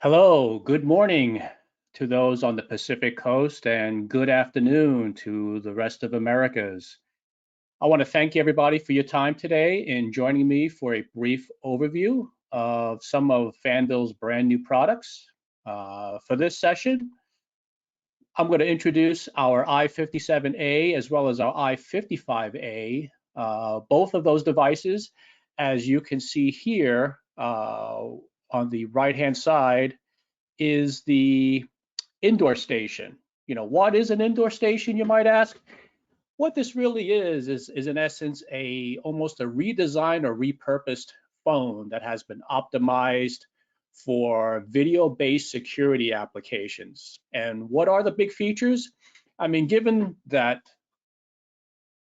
Hello, good morning to those on the Pacific Coast and good afternoon to the rest of Americas. I want to thank everybody for your time today in joining me for a brief overview of some of Fanvil's brand new products. For this session, I'm going to introduce our i57A as well as our i55A, both of those devices. As you can see here on the right-hand side, is the indoor station. What is an indoor station, you might ask? What this really is in essence almost a redesigned or repurposed phone that has been optimized for video-based security applications. And what are the big features? I mean, given that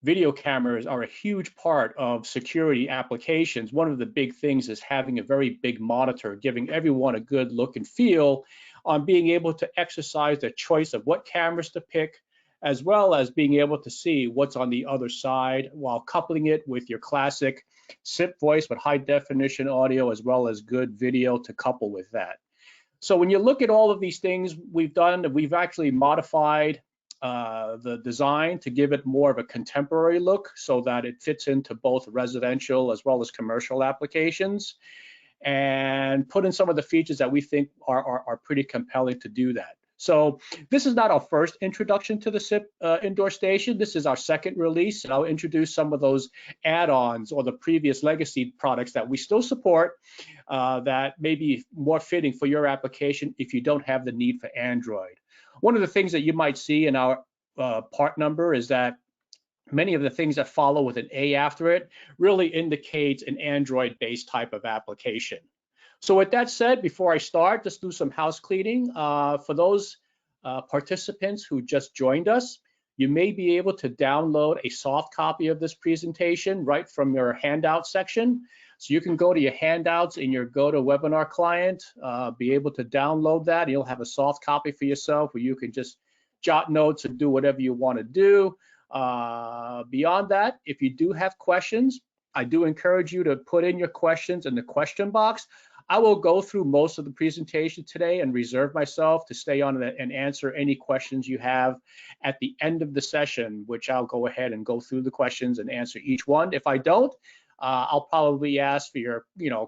video cameras are a huge part of security applications, one of the big things is having a very big monitor, giving everyone a good look and feel on being able to exercise the choice of what cameras to pick, as well as being able to see what's on the other side while coupling it with your classic SIP voice with high definition audio, as well as good video to couple with that. So when you look at all of these things we've actually modified the design to give it more of a contemporary look so that it fits into both residential as well as commercial applications, and put in some of the features that we think are pretty compelling to do that. So this is not our first introduction to the SIP indoor station. This is our second release, and I'll introduce some of those add-ons or the previous legacy products that we still support that may be more fitting for your application if you don't have the need for Android. One of the things that you might see in our part number is that many of the things that follow with an A after it really indicates an Android-based type of application. So with that said, before I start, just do some house cleaning. For those participants who just joined us, you may be able to download a soft copy of this presentation right from your handout section. So you can go to your handouts in your GoToWebinar client, be able to download that, and you'll have a soft copy for yourself where you can just jot notes and do whatever you want to do. Beyond that, if you do have questions, I do encourage you to put in your questions in the question box. I will go through most of the presentation today and reserve myself to stay on and answer any questions you have at the end of the session, which I'll go ahead and go through the questions and answer each one. If I don't, I'll probably ask for your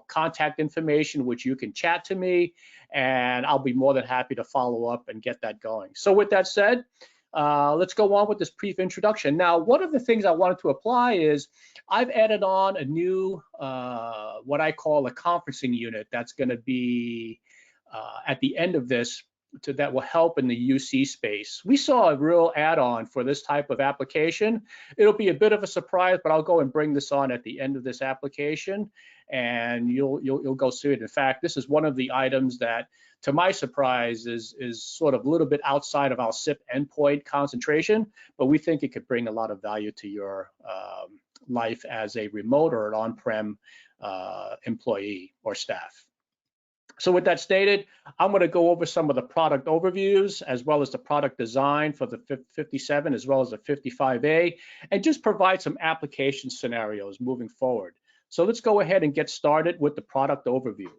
contact information, which you can chat to me, and I'll be more than happy to follow up and get that going. So with that said, let's go on with this brief introduction. Now, one of the things I wanted to apply is I've added on a new, what I call a conferencing unit that's going to be at the end of this that will help in the UC space. We saw a real add-on for this type of application. It'll be a bit of a surprise, but I'll go and bring this on at the end of this application, and you'll go see it. In fact, this is one of the items that, to my surprise, is sort of a little bit outside of our SIP endpoint concentration, but we think it could bring a lot of value to your life as a remote or an on-prem employee or staff. So with that stated, I'm going to go over some of the product overviews as well as the product design for the 57 as well as the 55A, and just provide some application scenarios moving forward. So let's go ahead and get started with the product overview.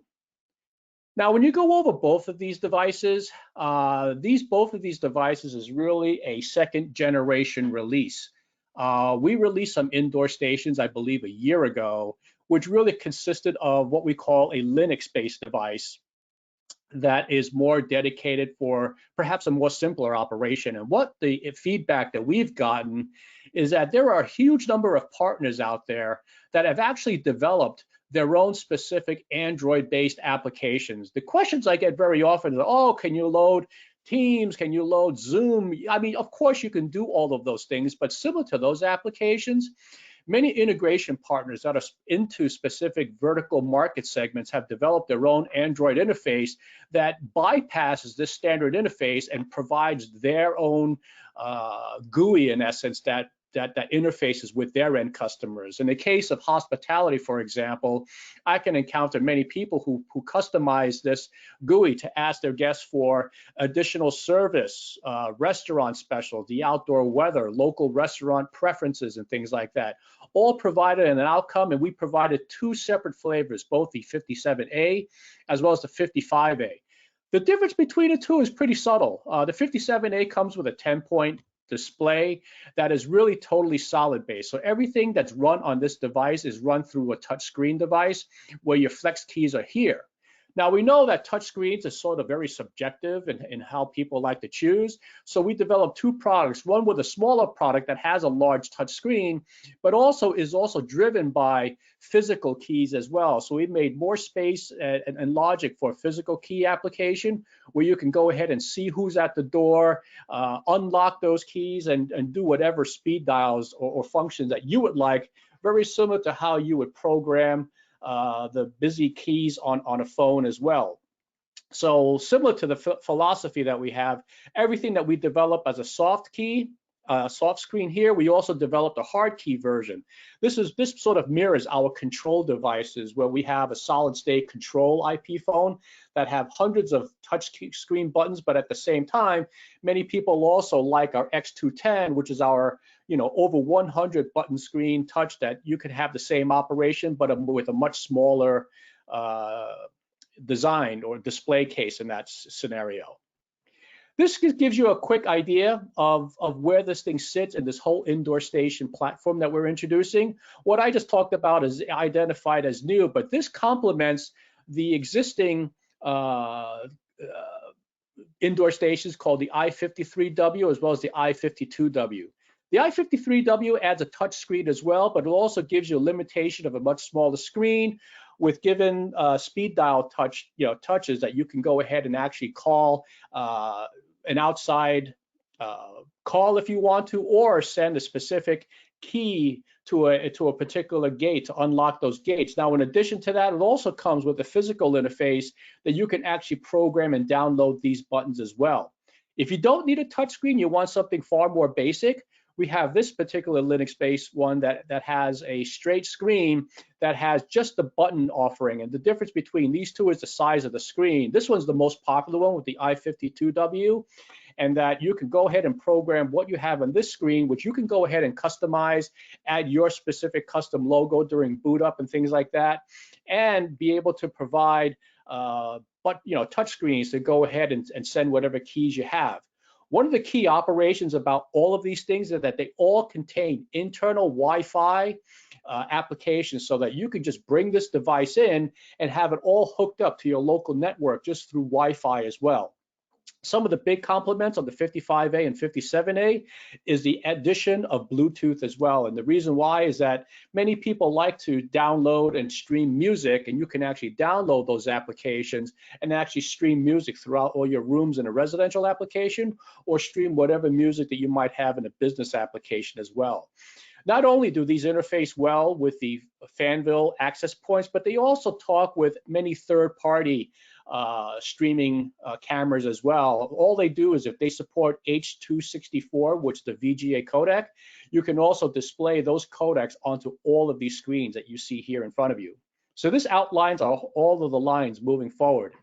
Now, when you go over both of these devices, both of these devices is really a second generation release. We released some indoor stations, I believe, a year ago, which really consisted of what we call a Linux-based device that is more dedicated for perhaps a more simpler operation. And what the feedback that we've gotten is that there are a huge number of partners out there that have actually developed their own specific Android-based applications. The questions I get very often are, oh, can you load Teams? Can you load Zoom? I mean, of course you can do all of those things, but similar to those applications, many integration partners that are into specific vertical market segments have developed their own Android interface that bypasses this standard interface and provides their own GUI, in essence, that interfaces with their end customers. In the case of hospitality, for example, I can encounter many people who customize this GUI to ask their guests for additional service, restaurant specialty, outdoor weather, local restaurant preferences, and things like that, all provided in an outcome. And we provided two separate flavors, both the 57A as well as the 55A. The difference between the two is pretty subtle. The 57A comes with a 10-point display that is really totally solid base. So everything that's run on this device is run through a touchscreen device where your flex keys are here. Now we know that touchscreens are sort of very subjective in how people like to choose. So we developed two products, one with a smaller product that has a large touchscreen, but also is also driven by physical keys as well. So we made more space and logic for physical key application where you can go ahead and see who's at the door, unlock those keys and do whatever speed dials or functions that you would like, very similar to how you would program the busy keys on a phone as well. So similar to the philosophy that we have, everything that we develop as a soft key, soft screen here, we also developed a hard key version. This sort of mirrors our control devices where we have a solid state control IP phone that have hundreds of touch screen buttons, but at the same time, many people also like our X210, which is our over 100 button screen touch that you could have the same operation, but with a much smaller design or display case in that scenario. This gives you a quick idea of where this thing sits in this whole indoor station platform that we're introducing. What I just talked about is identified as new, but this complements the existing indoor stations called the i53W as well as the i52W. The i53W adds a touch screen as well, but it also gives you a limitation of a much smaller screen with given speed dial touches that you can go ahead and actually call an outside call if you want to, or send a specific key to a particular gate to unlock those gates. Now, in addition to that, it also comes with a physical interface that you can actually program and download these buttons as well. If you don't need a touchscreen, you want something far more basic, we have this particular Linux-based one that has a straight screen that has just the button offering. And the difference between these two is the size of the screen. This one's the most popular one with the i52W, and that you can go ahead and program what you have on this screen, which you can go ahead and customize, add your specific custom logo during boot up and things like that, and be able to provide touch screens to go ahead and send whatever keys you have. One of the key operations about all of these things is that they all contain internal Wi-Fi applications, so that you can just bring this device in and have it all hooked up to your local network just through Wi-Fi as well. Some of the big complements on the 55A and 57A is the addition of Bluetooth as well. And the reason why is that many people like to download and stream music, and you can actually download those applications and actually stream music throughout all your rooms in a residential application, or stream whatever music that you might have in a business application as well. Not only do these interface well with the Fanvil access points, but they also talk with many third-party streaming cameras as well. All they do is if they support H.264, which is the VGA codec, you can also display those codecs onto all of these screens that you see here in front of you. So this outlines all of the lines moving forward.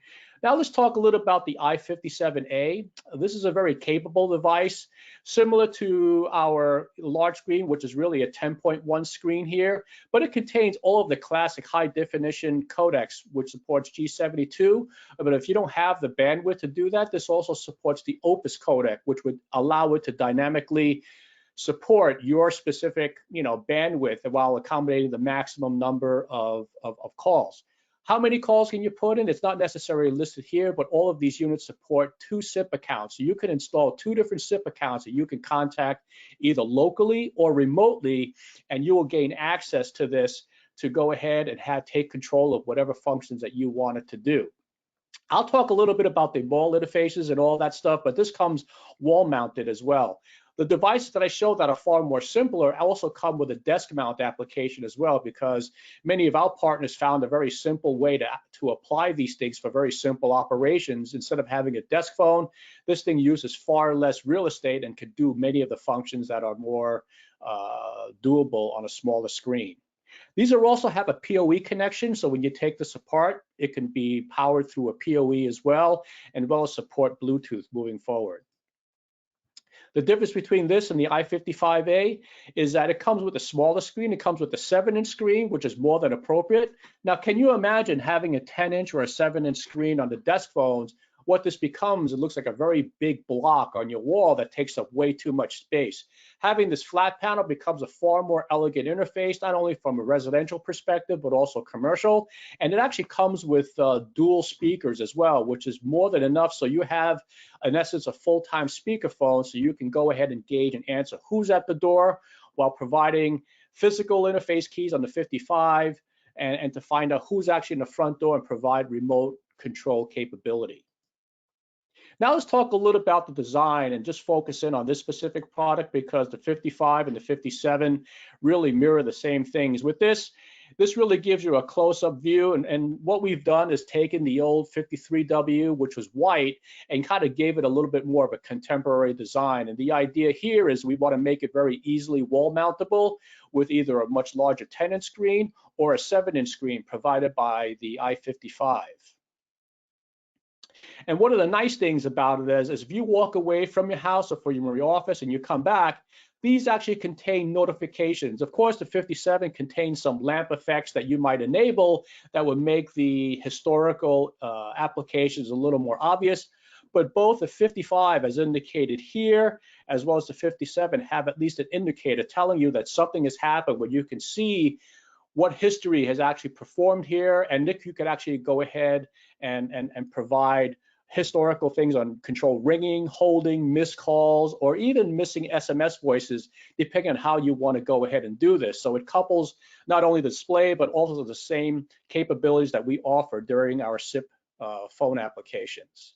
Now let's talk a little about the i57A. This is a very capable device, similar to our large screen, which is really a 10.1 screen here, but it contains all of the classic high definition codecs, which supports G72. But if you don't have the bandwidth to do that, this also supports the Opus codec, which would allow it to dynamically support your specific bandwidth while accommodating the maximum number of calls. How many calls can you put in? It's not necessarily listed here, but all of these units support 2 SIP accounts. So you can install 2 different SIP accounts that you can contact either locally or remotely, and you will gain access to this to go ahead and take control of whatever functions that you want it to do. I'll talk a little bit about the wall interfaces and all that stuff, but this comes wall mounted as well. The devices that I showed that are far more simpler also come with a desk mount application as well, because many of our partners found a very simple way to apply these things for very simple operations. Instead of having a desk phone, this thing uses far less real estate and could do many of the functions that are more doable on a smaller screen. These also have a PoE connection, so when you take this apart, it can be powered through a PoE as well as support Bluetooth moving forward. The difference between this and the i55A is that it comes with a smaller screen. It comes with a 7-inch screen, which is more than appropriate. Now, can you imagine having a 10-inch or a 7-inch screen on the desk phones what this becomes, it looks like a very big block on your wall that takes up way too much space. Having this flat panel becomes a far more elegant interface, not only from a residential perspective, but also commercial. And it actually comes with dual speakers as well, which is more than enough. So you have, in essence, a full-time speakerphone, so you can go ahead and gauge and answer who's at the door while providing physical interface keys on the 55 and to find out who's actually in the front door and provide remote control capability. Now let's talk a little about the design and just focus in on this specific product because the 55 and the 57 really mirror the same things. With this really gives you a close-up view, and what we've done is taken the old 53W, which was white, and kind of gave it a little bit more of a contemporary design. And the idea here is we want to make it very easily wall mountable with either a much larger 10-inch screen or a 7-inch screen provided by the i55. And one of the nice things about it is if you walk away from your house or from your office and you come back, these actually contain notifications. Of course, the 57 contains some lamp effects that you might enable that would make the historical applications a little more obvious. But both the 55, as indicated here, as well as the 57, have at least an indicator telling you that something has happened where you can see what history has actually performed here. And Nick, you could actually go ahead and provide historical things on control ringing, holding, missed calls, or even missing SMS voices, depending on how you want to go ahead and do this. So it couples not only the display, but also the same capabilities that we offer during our SIP phone applications.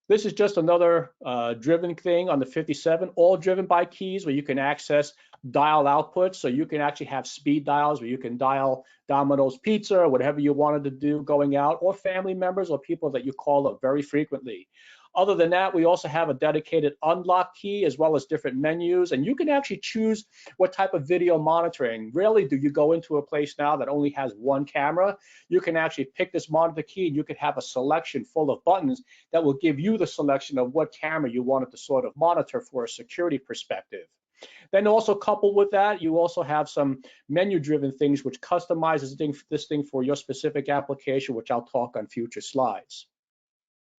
This is just another driven thing on the 57, all driven by keys where you can access dial outputs. So you can actually have speed dials where you can dial Domino's Pizza or whatever you wanted to do going out, or family members or people that you call up very frequently. Other than that, we also have a dedicated unlock key as well as different menus, and you can actually choose what type of video monitoring. Rarely do you go into a place now that only has one camera. You can actually pick this monitor key and you can have a selection full of buttons that will give you the selection of what camera you wanted to sort of monitor for a security perspective. Then also coupled with that, you also have some menu-driven things which customizes this thing for your specific application, which I'll talk on future slides.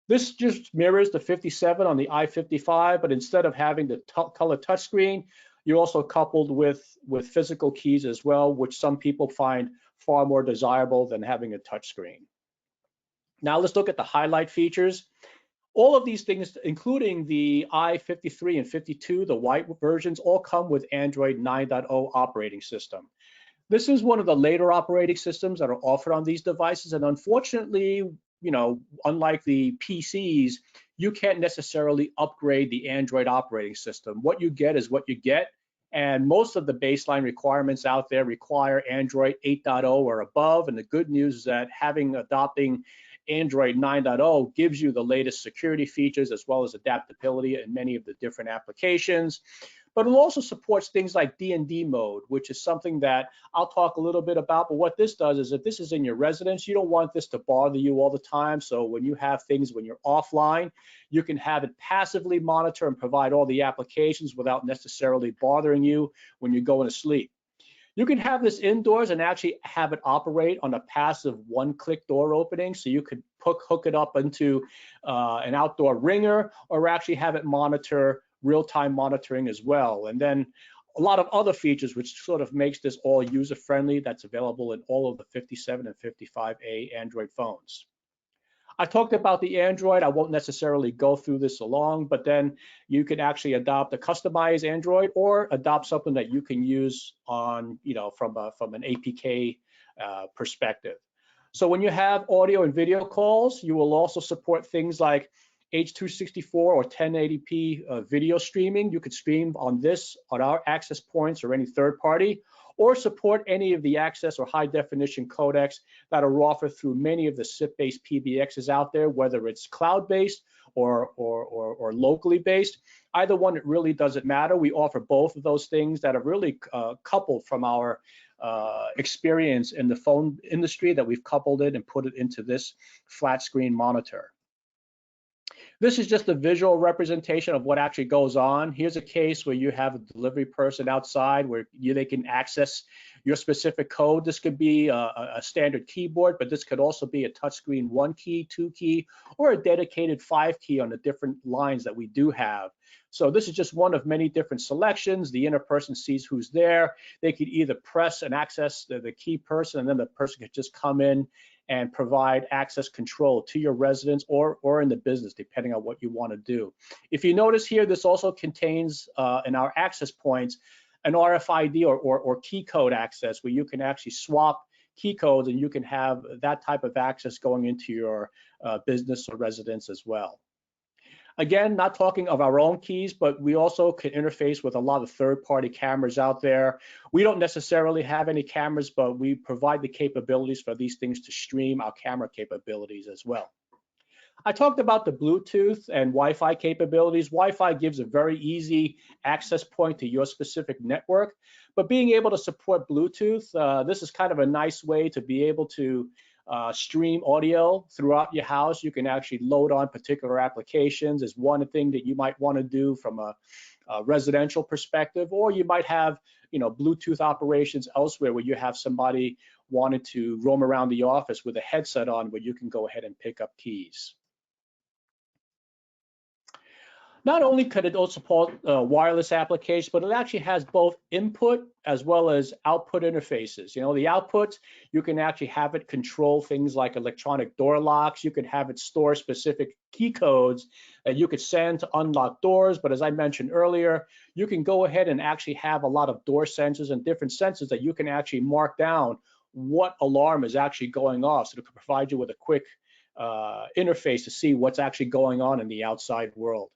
This just mirrors the 57 on the i55, but instead of having the color touchscreen, you're also coupled with physical keys as well, which some people find far more desirable than having a touchscreen. Now let's look at the highlight features. All of these things, including the i53 and 52, the white versions, all come with Android 9.0 operating system. This is one of the later operating systems that are offered on these devices, and unfortunately, unlike the PCs, you can't necessarily upgrade the Android operating system. What you get is what you get, and most of the baseline requirements out there require Android 8.0 or above, and the good news is that adopting Android 9.0 gives you the latest security features as well as adaptability in many of the different applications. But it also supports things like D&D mode, which is something that I'll talk a little bit about. But what this does is if this is in your residence, you don't want this to bother you all the time. So when you have things when you're offline, you can have it passively monitor and provide all the applications without necessarily bothering you when you're going to sleep. You can have this indoors and actually have it operate on a passive one-click door opening. So you could hook it up into an outdoor ringer, or actually have it monitor real-time monitoring as well. And then a lot of other features which sort of makes this all user-friendly that's available in all of the 57 and 55A Android phones. I talked about the Android. I won't necessarily go through this along, but then you can actually adopt a customized Android or adopt something that you can use on, from an APK perspective. So when you have audio and video calls, you will also support things like H.264 or 1080p video streaming. You could stream on our access points or any third party, or support any of the access or high definition codecs that are offered through many of the SIP-based PBXs out there, whether it's cloud-based or locally based. Either one, it really doesn't matter. We offer both of those things that are really coupled from our experience in the phone industry, that we've coupled it and put it into this flat screen monitor. This is just a visual representation of what actually goes on. Here's a case where you have a delivery person outside where they can access your specific code. This could be a standard keyboard, but this could also be a touchscreen 1 key, 2 key, or a dedicated 5 key on the different lines that we do have. So this is just one of many different selections. The inner person sees who's there. They could either press and access the key person, and then the person could just come in and provide access control to your residence or in the business, depending on what you want to do. If you notice here, this also contains in our access points an RFID or key code access, where you can actually swap key codes and you can have that type of access going into your business or residence as well. Again, not talking of our own keys, but we also can interface with a lot of third-party cameras out there. We don't necessarily have any cameras, but we provide the capabilities for these things to stream our camera capabilities as well. I talked about the Bluetooth and Wi-Fi capabilities. Wi-Fi gives a very easy access point to your specific network, but being able to support Bluetooth, this is kind of a nice way to be able to stream audio throughout your house. You can actually load on particular applications is one thing that you might want to do from a residential perspective, or you might have, Bluetooth operations elsewhere where you have somebody wanted to roam around the office with a headset on where you can go ahead and pick up keys. Not only could it also support wireless applications, but it actually has both input as well as output interfaces. The output, you can actually have it control things like electronic door locks. You can have it store specific key codes that you could send to unlock doors. But as I mentioned earlier, you can go ahead and actually have a lot of door sensors and different sensors that you can actually mark down what alarm is actually going off. So it can provide you with a quick interface to see what's actually going on in the outside world.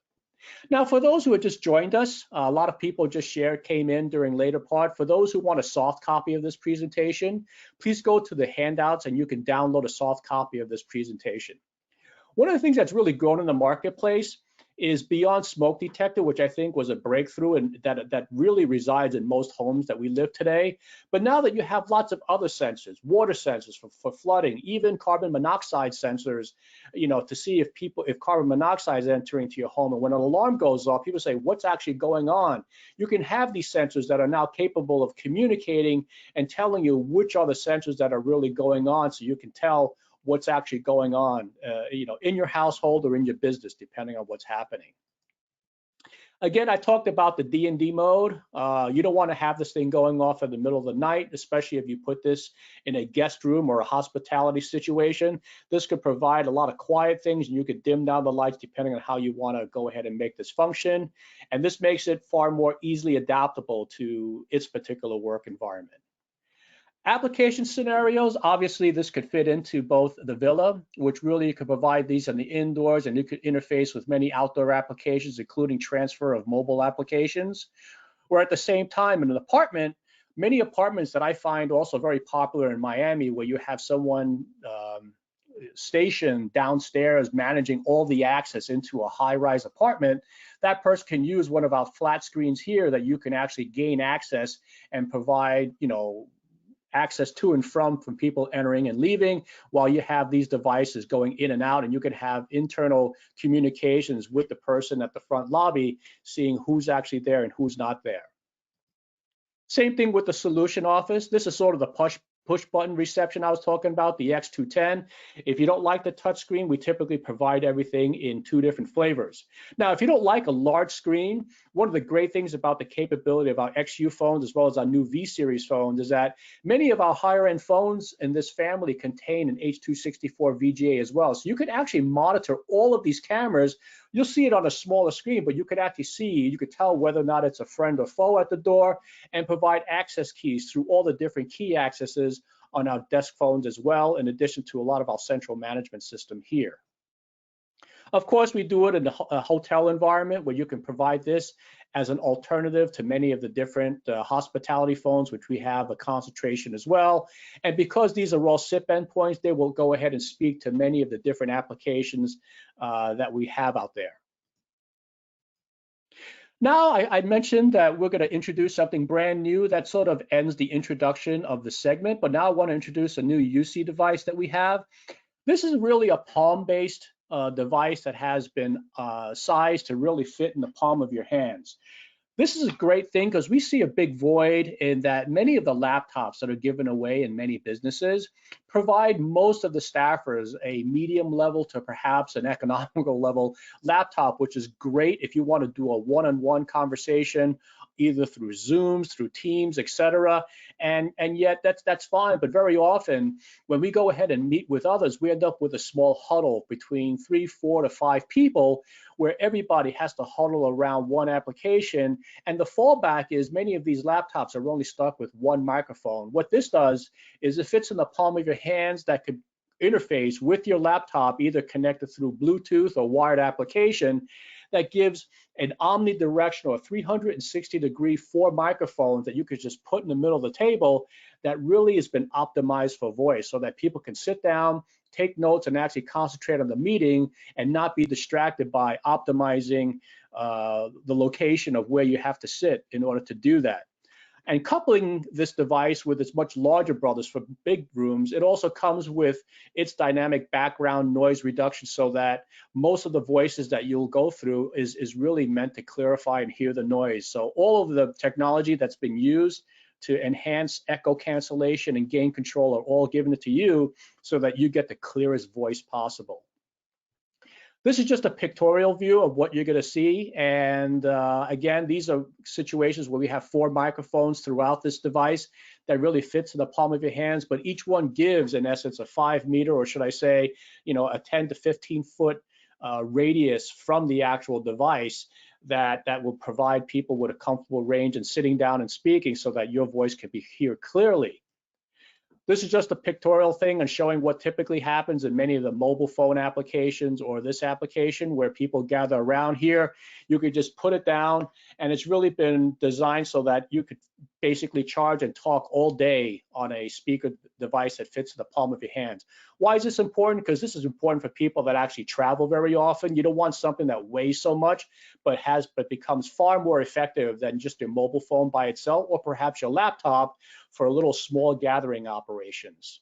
Now, for those who have just joined us, a lot of people just came in during later part. For those who want a soft copy of this presentation, please go to the handouts and you can download a soft copy of this presentation. One of the things that's really grown in the marketplace is beyond smoke detector, which I think was a breakthrough and that really resides in most homes that we live today. But now that you have lots of other sensors, water sensors for flooding, even carbon monoxide sensors, to see if carbon monoxide is entering to your home. And when an alarm goes off, people say, what's actually going on? You can have these sensors that are now capable of communicating and telling you which are the sensors that are really going on, so you can tell what's actually going on, in your household or in your business, depending on what's happening. Again, I talked about the D&D mode. You don't want to have this thing going off in the middle of the night, especially if you put this in a guest room or a hospitality situation. This could provide a lot of quiet things, and you could dim down the lights depending on how you want to go ahead and make this function. And this makes it far more easily adaptable to its particular work environment. Application scenarios, obviously this could fit into both the villa, which really could provide these in the indoors, and you could interface with many outdoor applications, including transfer of mobile applications. Or at the same time, in an apartment, many apartments that I find also very popular in Miami, where you have someone stationed downstairs managing all the access into a high-rise apartment, that person can use one of our flat screens here that you can actually gain access and provide, access to and from people entering and leaving, while you have these devices going in and out, and you can have internal communications with the person at the front lobby, seeing who's actually there and who's not there. Same thing with the solution office. This is sort of the push button reception I was talking about, the X210. If you don't like the touch screen, we typically provide everything in 2 different flavors. Now, if you don't like a large screen, one of the great things about the capability of our XU phones as well as our new V-Series phones is that many of our higher end phones in this family contain an H.264 VGA as well. So you can actually monitor all of these cameras. You'll see it on a smaller screen, but you could actually you could tell whether or not it's a friend or foe at the door, and provide access keys through all the different key accesses on our desk phones as well, in addition to a lot of our central management system here. Of course, we do it in a hotel environment where you can provide this as an alternative to many of the different hospitality phones, which we have a concentration as well. And because these are all SIP endpoints, they will go ahead and speak to many of the different applications that we have out there. Now, I mentioned that we're going to introduce something brand new that sort of ends the introduction of the segment, but now I want to introduce a new UC device that we have. This is really a palm-based device that has been sized to really fit in the palm of your hands. This is a great thing because we see a big void in that many of the laptops that are given away in many businesses provide most of the staffers a medium level to perhaps an economical level laptop, which is great if you want to do a one-on-one conversation, either through Zooms, through Teams, etc. And yet that's fine. But very often when we go ahead and meet with others, we end up with a small huddle between 3, 4 to 5 people where everybody has to huddle around one application. And the fallback is many of these laptops are only stuck with one microphone. What this does is it fits in the palm of your hands that could interface with your laptop, either connected through Bluetooth or wired application, that gives an omnidirectional 360-degree 4 microphones that you could just put in the middle of the table that really has been optimized for voice so that people can sit down, take notes, and actually concentrate on the meeting and not be distracted by optimizing the location of where you have to sit in order to do that. And coupling this device with its much larger brothers for big rooms, it also comes with its dynamic background noise reduction so that most of the voices that you'll go through is really meant to clarify and hear the noise. So all of the technology that's been used to enhance echo cancellation and gain control are all given to you so that you get the clearest voice possible. This is just a pictorial view of what you're going to see. And again, these are situations where we have 4 microphones throughout this device that really fits in the palm of your hands, but each one gives, in essence, a 5 meter, or should I say, a 10 to 15 foot radius from the actual device that will provide people with a comfortable range and sitting down and speaking so that your voice can be heard clearly. This is just a pictorial thing and showing what typically happens in many of the mobile phone applications or this application where people gather around here. You could just put it down, and it's really been designed so that you could basically charge and talk all day on a speaker device that fits in the palm of your hands. Why is this important? Because this is important for people that actually travel very often. You don't want something that weighs so much, but becomes far more effective than just your mobile phone by itself, or perhaps your laptop for a little small gathering operations.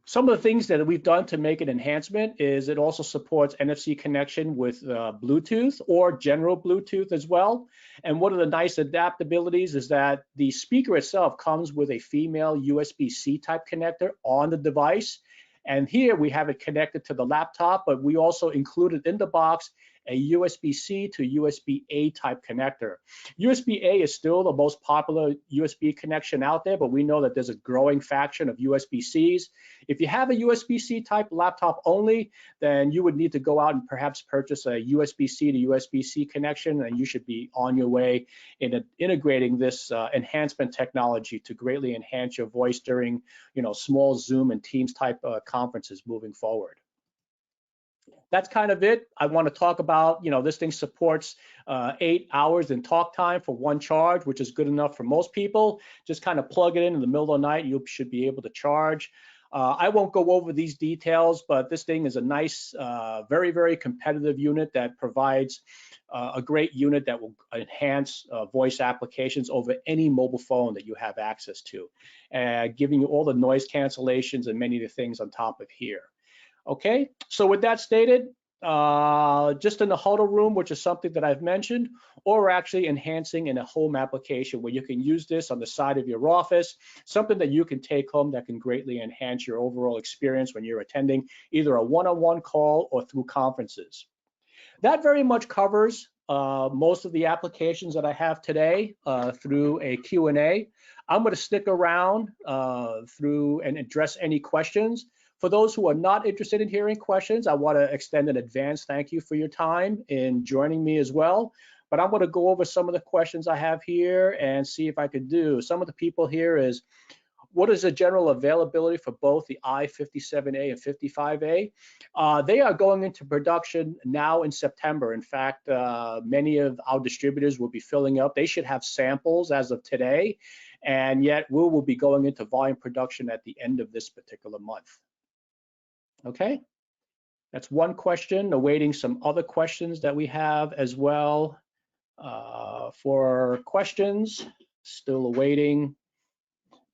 Some of the things that we've done to make an enhancement is it also supports NFC connection with Bluetooth or general Bluetooth as well. And one of the nice adaptabilities is that the speaker itself comes with a female USB-C type connector on the device. And here we have it connected to the laptop, but we also included in the box a USB-C to USB-A type connector. USB-A is still the most popular USB connection out there, but we know that there's a growing faction of USB-Cs. If you have a USB-C type laptop only, then you would need to go out and perhaps purchase a USB-C to USB-C connection, and you should be on your way in integrating this enhancement technology to greatly enhance your voice during, small Zoom and Teams type conferences moving forward. That's kind of it. I want to talk about, this thing supports 8 hours in talk time for one charge, which is good enough for most people. Just kind of plug it in the middle of the night, you should be able to charge. I won't go over these details, but this thing is a nice, very, very competitive unit that provides a great unit that will enhance voice applications over any mobile phone that you have access to, giving you all the noise cancellations and many of the things on top of here. Okay, so with that stated, just in the huddle room, which is something that I've mentioned, or actually enhancing in a home application where you can use this on the side of your office, something that you can take home that can greatly enhance your overall experience when you're attending either a one-on-one call or through conferences. That very much covers most of the applications that I have today through a Q&A. I'm going to stick around through and address any questions. For those who are not interested in hearing questions, I want to extend an advance thank you for your time in joining me as well. But I'm going to go over some of the questions I have here and see if I could do. Some of the people here is, what is the general availability for both the i57A and 55A? They are going into production now in September. In fact, many of our distributors will be filling up. They should have samples as of today, and yet we will be going into volume production at the end of this particular month. Okay, that's one question. Awaiting some other questions that we have as well. For questions, still awaiting.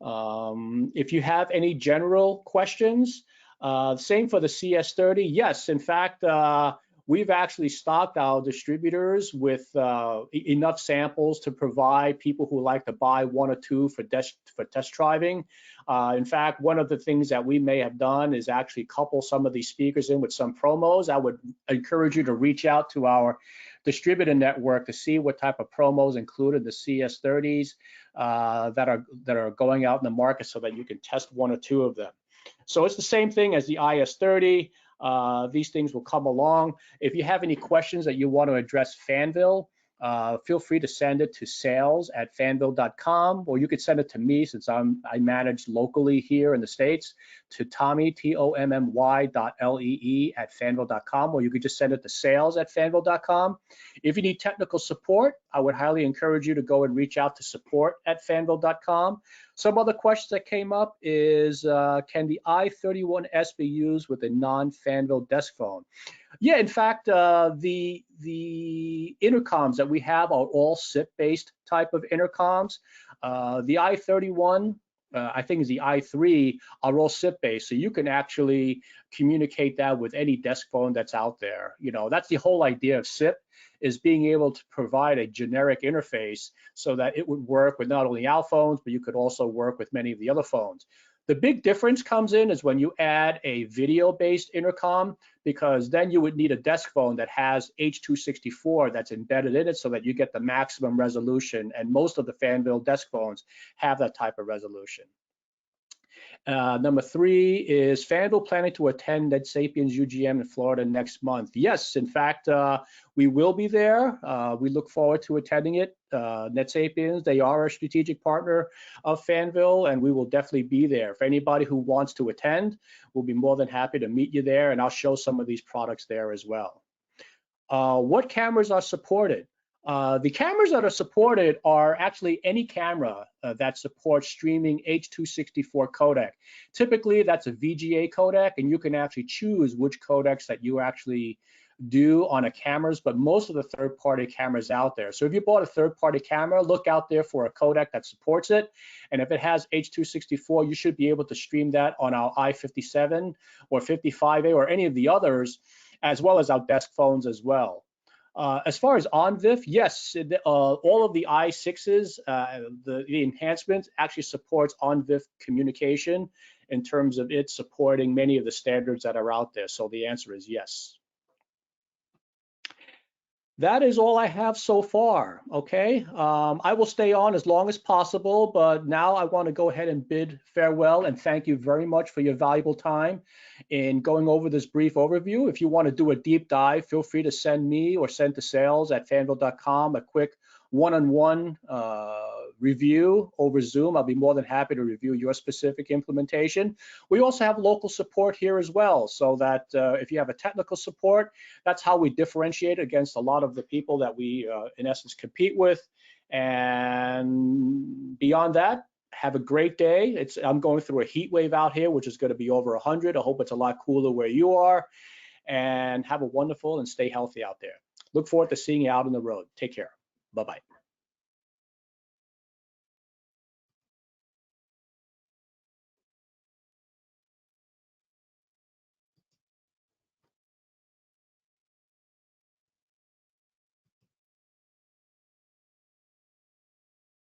If you have any general questions, Same for the CS30. Yes, in fact, we've actually stocked our distributors with enough samples to provide people who like to buy one or two for test driving. In fact, one of the things that we may have done is actually couple some of these speakers in with some promos. I would encourage you to reach out to our distributor network to see what type of promos included the CS30s that are going out in the market so that you can test one or two of them. So it's the same thing as the IS30. These things will come along. If you have any questions that you want to address Fanvil, feel free to send it to sales@fanvil.com, or you could send it to me since I manage locally here in the States to Tommy, TOMMY.LEE@fanvil.com, or you could just send it to sales@fanvil.com. If you need technical support, I would highly encourage you to go and reach out to support@fanvil.com. Some other questions that came up is, can the i31S be used with a non-Fanvil desk phone? Yeah, in fact, the intercoms that we have are all SIP-based type of intercoms. The i31, I think is the i3, are all SIP-based, so you can actually communicate that with any desk phone that's out there. You know, that's the whole idea of SIP, is being able to provide a generic interface so that it would work with not only our phones, but you could also work with many of the other phones. The big difference comes in is when you add a video-based intercom, because then you would need a desk phone that has H.264 that's embedded in it so that you get the maximum resolution, and most of the Fanvil desk phones have that type of resolution. Number 3 is Fanvil planning to attend NetSapiens UGM in Florida next month. Yes, in fact, we will be there. We look forward to attending it. NetSapiens, they are a strategic partner of Fanvil, and we will definitely be there. For anybody who wants to attend, we'll be more than happy to meet you there, and I'll show some of these products there as well. What cameras are supported? The cameras that are supported are actually any camera that supports streaming H.264 codec. Typically, that's a VGA codec, and you can actually choose which codecs that you actually do on a cameras, but most of the third-party cameras out there. So if you bought a third-party camera, look out there for a codec that supports it, and if it has H.264, you should be able to stream that on our i57 or 55A or any of the others, as well as our desk phones as well. As far as OnVIF, yes, all of the i6s, the enhancements actually supports OnVIF communication in terms of it supporting many of the standards that are out there. So the answer is yes. That is all I have so far, okay? I will stay on as long as possible, but now I want to go ahead and bid farewell and thank you very much for your valuable time in going over this brief overview. If you want to do a deep dive, feel free to send me or send to sales@fanvil.com a quick one-on-one review over Zoom. I'll be more than happy to review your specific implementation. We also have local support here as well, so that if you have a technical support, that's how we differentiate against a lot of the people that we, in essence, compete with. And beyond that, have a great day. I'm going through a heat wave out here, which is going to be over 100. I hope it's a lot cooler where you are. And have a wonderful and stay healthy out there. Look forward to seeing you out on the road. Take care. Bye-bye.